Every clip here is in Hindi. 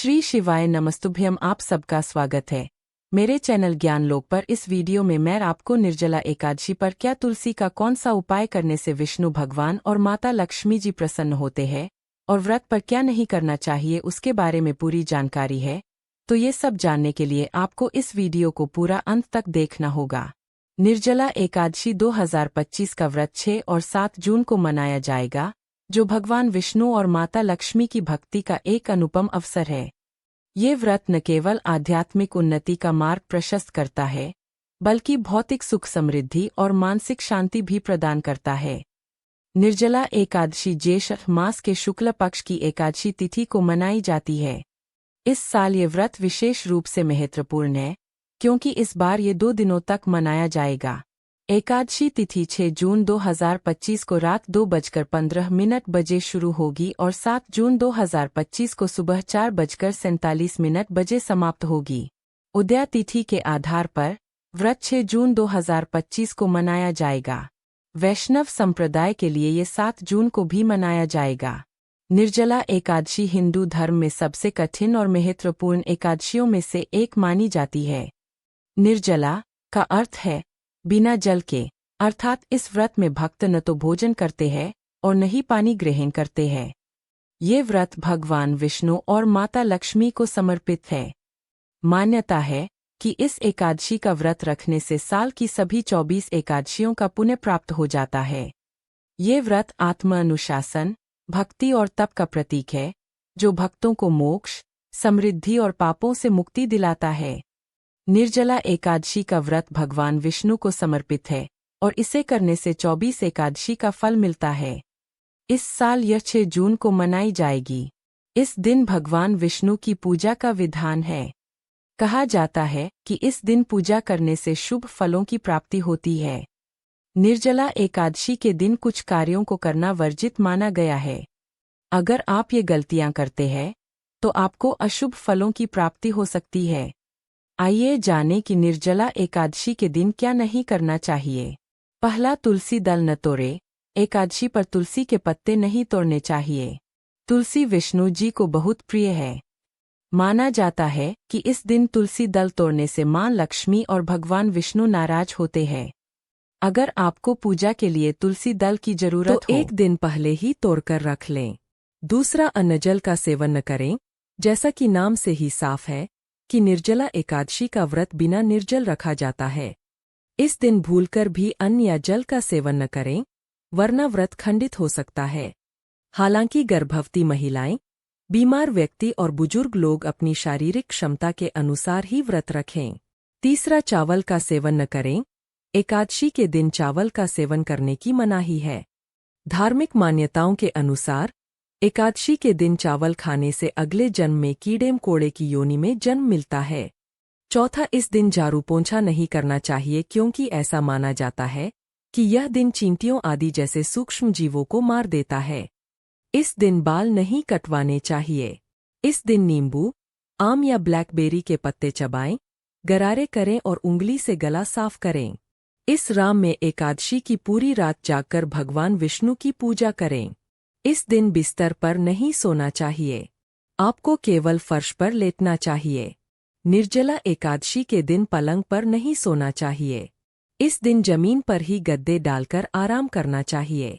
श्री शिवाय नमस्तुभ्यम। आप सबका स्वागत है मेरे चैनल ज्ञान लोक पर। इस वीडियो में मैं आपको निर्जला एकादशी पर क्या तुलसी का कौन सा उपाय करने से विष्णु भगवान और माता लक्ष्मी जी प्रसन्न होते हैं और व्रत पर क्या नहीं करना चाहिए उसके बारे में पूरी जानकारी है। तो ये सब जानने के लिए आपको इस वीडियो को पूरा अंत तक देखना होगा। निर्जला एकादशी 2025 का व्रत 6 और 7 जून को मनाया जाएगा, जो भगवान विष्णु और माता लक्ष्मी की भक्ति का एक अनुपम अवसर है। ये व्रत न केवल आध्यात्मिक उन्नति का मार्ग प्रशस्त करता है, बल्कि भौतिक सुख समृद्धि और मानसिक शांति भी प्रदान करता है। निर्जला एकादशी ज्येष्ठ मास के शुक्ल पक्ष की एकादशी तिथि को मनाई जाती है। इस साल ये व्रत विशेष रूप से महत्वपूर्ण है, क्योंकि इस बार ये 2 दिनों तक मनाया जाएगा। एकादशी तिथि 6 जून 2025 को रात 2:15 बजे शुरू होगी और 7 जून 2025 को सुबह 4:47 बजे समाप्त होगी। उदया तिथि के आधार पर व्रत 6 जून 2025 को मनाया जाएगा। वैष्णव संप्रदाय के लिए ये 7 जून को भी मनाया जाएगा। निर्जला एकादशी हिंदू धर्म में सबसे कठिन और महत्वपूर्ण एकादशियों में से एक मानी जाती है। निर्जला का अर्थ है बिना जल के, अर्थात इस व्रत में भक्त न तो भोजन करते हैं और न ही पानी ग्रहण करते हैं। ये व्रत भगवान विष्णु और माता लक्ष्मी को समर्पित है। मान्यता है कि इस एकादशी का व्रत रखने से साल की सभी 24 एकादशियों का पुण्य प्राप्त हो जाता है। ये व्रत आत्म अनुशासन, भक्ति और तप का प्रतीक है, जो भक्तों को मोक्ष, समृद्धि और पापों से मुक्ति दिलाता है। निर्जला एकादशी का व्रत भगवान विष्णु को समर्पित है और इसे करने से 24 एकादशी का फल मिलता है। इस साल यह 6 जून को मनाई जाएगी। इस दिन भगवान विष्णु की पूजा का विधान है। कहा जाता है कि इस दिन पूजा करने से शुभ फलों की प्राप्ति होती है। निर्जला एकादशी के दिन कुछ कार्यों को करना वर्जित माना गया है। अगर आप ये गलतियां करते हैं तो आपको अशुभ फलों की प्राप्ति हो सकती है। आइए जानें कि निर्जला एकादशी के दिन क्या नहीं करना चाहिए। पहला, तुलसी दल न तोड़े। एकादशी पर तुलसी के पत्ते नहीं तोड़ने चाहिए। तुलसी विष्णु जी को बहुत प्रिय है। माना जाता है कि इस दिन तुलसी दल तोड़ने से मां लक्ष्मी और भगवान विष्णु नाराज होते हैं। अगर आपको पूजा के लिए तुलसी दल की जरूरत तो हो, एक दिन पहले ही तोड़कर रख लें। दूसरा, अन्नजल का सेवन न करें। जैसा कि नाम से ही साफ है कि निर्जला एकादशी का व्रत बिना निर्जल रखा जाता है। इस दिन भूलकर भी अन्न या जल का सेवन न करें, वरना व्रत खंडित हो सकता है। हालांकि गर्भवती महिलाएं, बीमार व्यक्ति और बुजुर्ग लोग अपनी शारीरिक क्षमता के अनुसार ही व्रत रखें। तीसरा, चावल का सेवन न करें। एकादशी के दिन चावल का सेवन करने की मनाही है। धार्मिक मान्यताओं के अनुसार एकादशी के दिन चावल खाने से अगले जन्म में कीड़े कोड़े की योनि में जन्म मिलता है। चौथा, इस दिन झाड़ू पोंछा नहीं करना चाहिए, क्योंकि ऐसा माना जाता है कि यह दिन चींटियों आदि जैसे सूक्ष्म जीवों को मार देता है। इस दिन बाल नहीं कटवाने चाहिए। इस दिन नींबू, आम या ब्लैकबेरी के पत्ते चबाएं, गरारे करें और उंगली से गला साफ करें। इस राम में एकादशी की पूरी रात जागकर भगवान विष्णु की पूजा करें। इस दिन बिस्तर पर नहीं सोना चाहिए। आपको केवल फर्श पर लेटना चाहिए। निर्जला एकादशी के दिन पलंग पर नहीं सोना चाहिए। इस दिन जमीन पर ही गद्दे डालकर आराम करना चाहिए।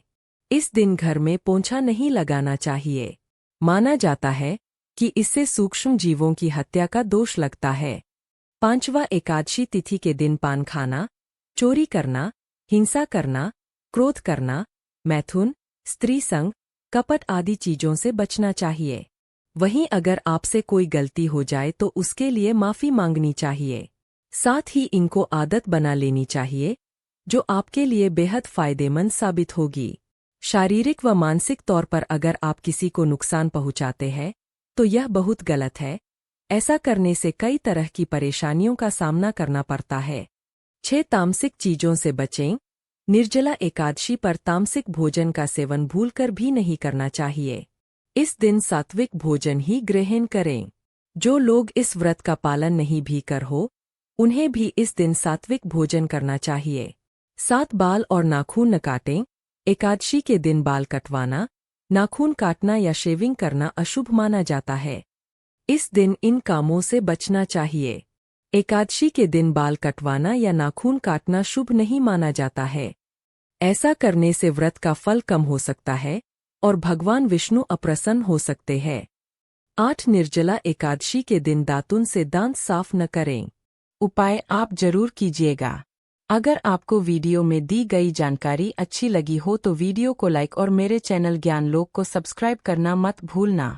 इस दिन घर में पोंछा नहीं लगाना चाहिए। माना जाता है कि इससे सूक्ष्म जीवों की हत्या का दोष लगता है। पांचवा, एकादशी तिथि के दिन पान खाना, चोरी करना, हिंसा करना, क्रोध करना, मैथुन, स्त्री संग, कपट आदि चीजों से बचना चाहिए। वहीं अगर आपसे कोई गलती हो जाए तो उसके लिए माफी मांगनी चाहिए। साथ ही इनको आदत बना लेनी चाहिए, जो आपके लिए बेहद फायदेमंद साबित होगी। शारीरिक व मानसिक तौर पर अगर आप किसी को नुकसान पहुंचाते हैं तो यह बहुत गलत है। ऐसा करने से कई तरह की परेशानियों का सामना करना पड़ता है। 6, तामसिक चीजों से बचें। निर्जला एकादशी पर तामसिक भोजन का सेवन भूलकर भी नहीं करना चाहिए। इस दिन सात्विक भोजन ही ग्रहण करें। जो लोग इस व्रत का पालन नहीं भी कर हो, उन्हें भी इस दिन सात्विक भोजन करना चाहिए। 7, बाल और नाखून न काटें। एकादशी के दिन बाल कटवाना, नाखून काटना या शेविंग करना अशुभ माना जाता है। इस दिन इन कामों से बचना चाहिए। एकादशी के दिन बाल कटवाना या नाखून काटना शुभ नहीं माना जाता है। ऐसा करने से व्रत का फल कम हो सकता है और भगवान विष्णु अप्रसन्न हो सकते हैं। 8 निर्जला एकादशी के दिन दातुन से दांत साफ न करें। उपाय आप जरूर कीजिएगा। अगर आपको वीडियो में दी गई जानकारी अच्छी लगी हो तो वीडियो को लाइक और मेरे चैनल ज्ञान लोक को सब्सक्राइब करना मत भूलना।